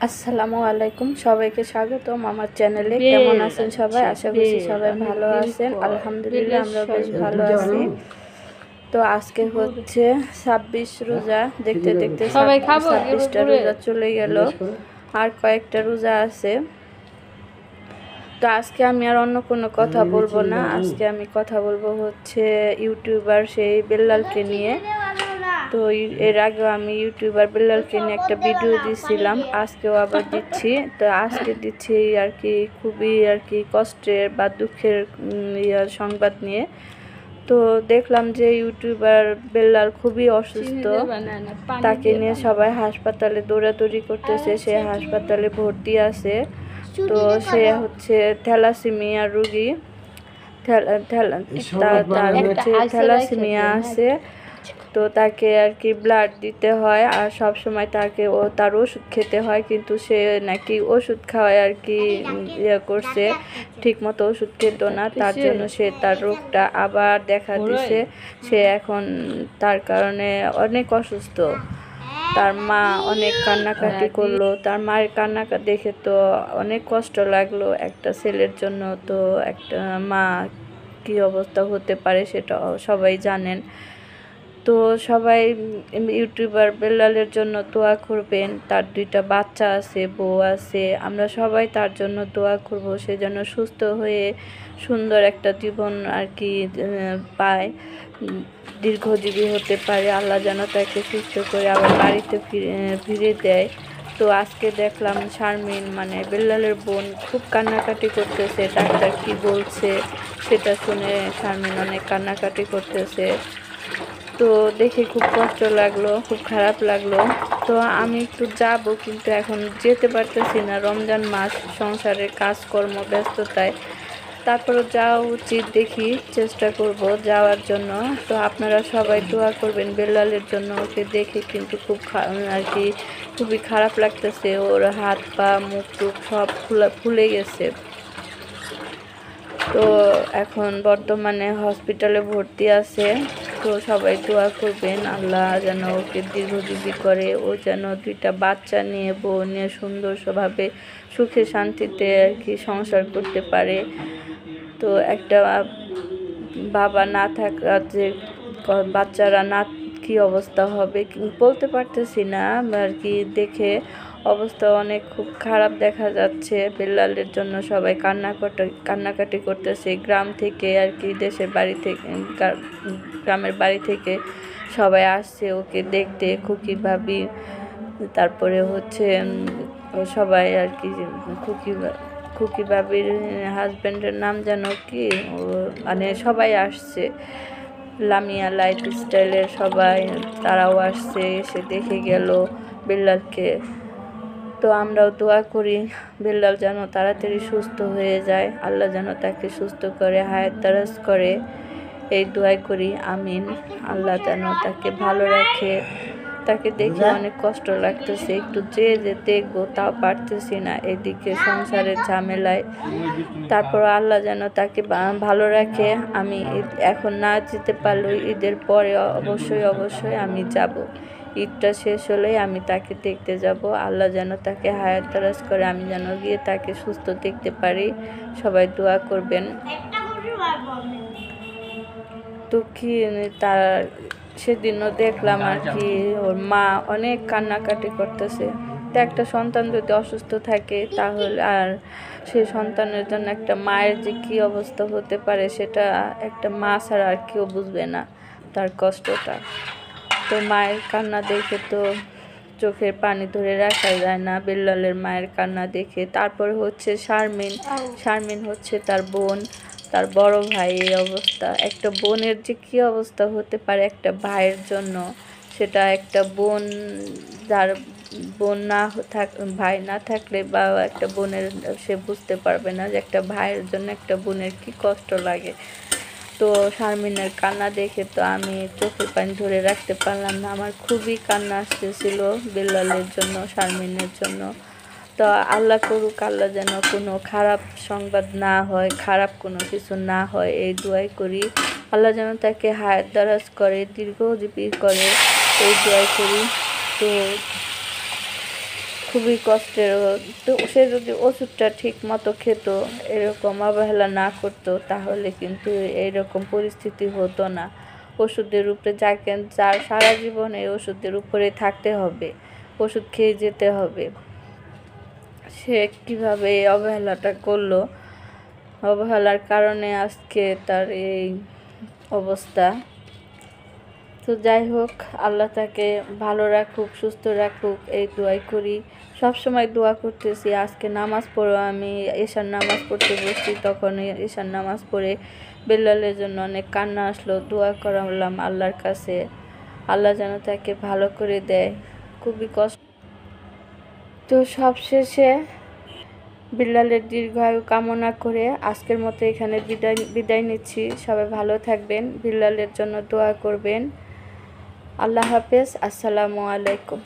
আসসালামু আলাইকুম, সবাইকে স্বাগতম আমার চ্যানেলে। কেমন আছেন সবাই? আশা করছি সবাই ভালো আছেন। আলহামদুলিল্লাহ আমরা বেশ ভালো আছি। তো আজকে হচ্ছে 26 রোজা। দেখতে দেখতে 26টা রোজা চলে গেল, আর কয়েকটা রোজা আছে। তো আজকে আমি আর অন্য কোনো কথা বলবো না। আজকে আমি কথা বলবো হচ্ছে ইউটিউবার সেই বেল্লালকে নিয়ে। তো এর আগেও আমি ইউটিউবার বেল্লালকে নিয়ে একটা ভিডিও দিয়েছিলাম, আজকেও আবার দিচ্ছি। তো আজকে দিচ্ছি আর কি খুবই কষ্টের বা দুঃখের সংবাদ নিয়ে। তো দেখলাম যে ইউটিউবার বেল্লাল খুবই অসুস্থ, তাকে নিয়ে সবাই হাসপাতালে দৌড়াদৌড়ি করতেছে। সে হাসপাতালে ভর্তি আছে। তো সে হচ্ছে থ্যালাসেমিয়া রোগী, তার হচ্ছে থ্যালাসেমিয়া আছে। তো তাকে আর কি ব্লাড দিতে হয়, আর সব সময় তার ওষুধ খেতে হয়, কিন্তু সে নাকি ওষুধ খাওয়ায় আর কি করছে, ঠিক মতো ওষুধ খেত না, তার জন্য সে তার রোগটা আবার দেখা দিছে। সে এখন তার কারণে অনেক অসুস্থ। তার মা অনেক কান্নাকাটি করলো। তার মায়ের কান্নাকাটি দেখে তো অনেক কষ্ট লাগলো একটা ছেলের জন্য। তো একটা মা কি অবস্থা হতে পারে সেটা সবাই জানেন। তো সবাই ইউটিউবার বেল্লালের জন্য দোয়া করবেন। তার 2টা বাচ্চা আছে, বউ আছে। আমরা সবাই তার জন্য দোয়া করব, সে যেন সুস্থ হয়ে সুন্দর একটা জীবন আর কি পায়, দীর্ঘজীবী হতে পারে। আল্লাহ যেন তাকে সুস্থ করে আবার বাড়িতে ফিরে দেয়। তো আজকে দেখলাম শারমিন মানে বেল্লালের বোন খুব কান্নাকাটি করতেছে। ডাক্তার কি বলছে সেটা শুনে শারমিন অনেক কান্নাকাটি করতেছে। তো দেখে খুব কষ্ট লাগলো, খুব খারাপ লাগলো। তো আমি একটু যাব, কিন্তু এখন যেতে পারতেছি না, রমজান মাস, সংসারের কাজকর্ম ব্যস্ততায়। তারপরে যাওয়া উচিত, দেখি চেষ্টা করব যাওয়ার জন্য। তো আপনারা সবাই দোয়া করবেন বেল্লালের জন্য। ওকে দেখে কিন্তু খুব আর কি খুবই খারাপ লাগতেছে। ওর হাত পা মুখ টুক সব ফুলে গেছে। তো এখন বর্তমানে হসপিটালে ভর্তি আছে। তো সবাই দোয়া করবেন আল্লাহ যেন ওকে দীর্ঘজীবী করে। ও যেন 2টা বাচ্চা নিয়ে, বউ নিয়ে সুন্দরভাবে সুখে শান্তিতে আর কি সংসার করতে পারে। তো একটা বাবা না থাকা যে বাচ্চারা না কি অবস্থা হবে বলতে পারতেছি না আর কি। দেখে অবস্থা অনেক খুব খারাপ দেখা যাচ্ছে। বেল্লালের জন্য সবাই কান্নাকাটি করতেছে। গ্রাম থেকে আর কি, দেশের বাড়ি থেকে, গ্রামের বাড়ি থেকে সবাই আসছে ওকে দেখতে। খুকি তারপরে হচ্ছে সবাই আর কি, খুকি ভাবির হাজব্যান্ডের নাম যেন কি, মানে সবাই আসছে। লামিয়া লাইফস্টাইলের সবাই, তারাও আসছে, এসে দেখে গেল বেল্লালকে। তো আমরাও দোয়া করি বেল্লাল যেন তাড়াতাড়ি সুস্থ হয়ে যায়, আল্লাহ যেন তাকে সুস্থ করে হায়াত দারাজ করে, এই দোয়াই করি। আমিন। আল্লাহ যেন তাকে ভালো রাখে। তাকে দেখে অনেক কষ্ট লাগতেছে, একটু যে দেখবো তাও পারতেছি না, এদিকে সংসারের ঝামেলায়। তারপর আল্লাহ যেন তাকে ভালো রাখে। আমি এখন না যেতে পারলেও ঈদের পরে অবশ্যই আমি যাব। ঈদটা শেষ হলেই আমি তাকে দেখতে যাব। আল্লাহ যেন তাকে হায়াত দারাজ করে, আমি যেন গিয়ে তাকে সুস্থ দেখতে পারি। সবাই দোয়া করবেন। তো কি তার সেদিনও দেখলাম আর কি, ওর মা অনেক কান্নাকাটি করতেছে। তো একটা সন্তান যদি অসুস্থ থাকে তাহলে, আর সেই সন্তানের জন্য একটা মায়ের যে কী অবস্থা হতে পারে সেটা একটা মা ছাড়া আর কেউ বুঝবে না তার কষ্টটা। তো মায়ের কান্না দেখে তো চোখের পানি ধরে রাখা যায় না, বেল্লালের মায়ের কান্না দেখে। তারপর হচ্ছে শারমিন হচ্ছে তার বোন, তার বড় ভাই। এই অবস্থা, একটা বোনের যে কী অবস্থা হতে পারে একটা ভাইয়ের জন্য, সেটা একটা বোন, যার বোন না ভাই না থাকলে বা একটা বোনের, সে বুঝতে পারবে না যে একটা ভাইয়ের জন্য একটা বোনের কি কষ্ট লাগে। তো শারমিনের কান্না দেখে তো আমি চোখের পানি ধরে রাখতে পারলাম না, আমার খুবই কান্না আসতেছিল বেল্লালের জন্য, শারমিনের জন্য। তো আল্লাহ করুক, আল্লাহ যেন কোনো খারাপ সংবাদ না হয়, খারাপ কোনো কিছু না হয়, এই দোয়াই করি। আল্লাহ যেন তাকে হায়াত দারাজ করে, দীর্ঘজীবী করে, এই দোয়াই করি। তো খুবই কষ্টের। তো সে যদি ওষুধটা ঠিক মতো খেত, এরকম অবহেলা না করতো, তাহলে কিন্তু এইরকম পরিস্থিতি হতো না। ওষুধের উপরে যার সারা জীবন এই ওষুধের উপরে থাকতে হবে, ওষুধ খেয়ে যেতে হবে। সে কীভাবে এই অবহেলাটা করলো, অবহেলার কারণে আজকে তার এই অবস্থা। তো যাই হোক, আল্লাহ তাকে ভালো রাখুক, সুস্থ রাখুক, এই দোয়াই করি। সবসময় দোয়া করতেছি। আজকে নামাজ পড়ো, আমি এশার নামাজ পড়তে বসছি, তখন এশার নামাজ পড়ে বেলালের জন্য অনেক কান্না আসলো। দোয়া করালাম আল্লাহর কাছে, আল্লাহ যেন তাকে ভালো করে দেয়। খুবই কষ্ট। তো সবশেষে বিল্লালের দীর্ঘায়ু কামনা করে আজকের মতো এখানে বিদায় নিচ্ছি। সবাই ভালো থাকবেন, বিল্লালের জন্য দোয়া করবেন। আল্লাহ হাফেজ। আসসালামু আলাইকুম।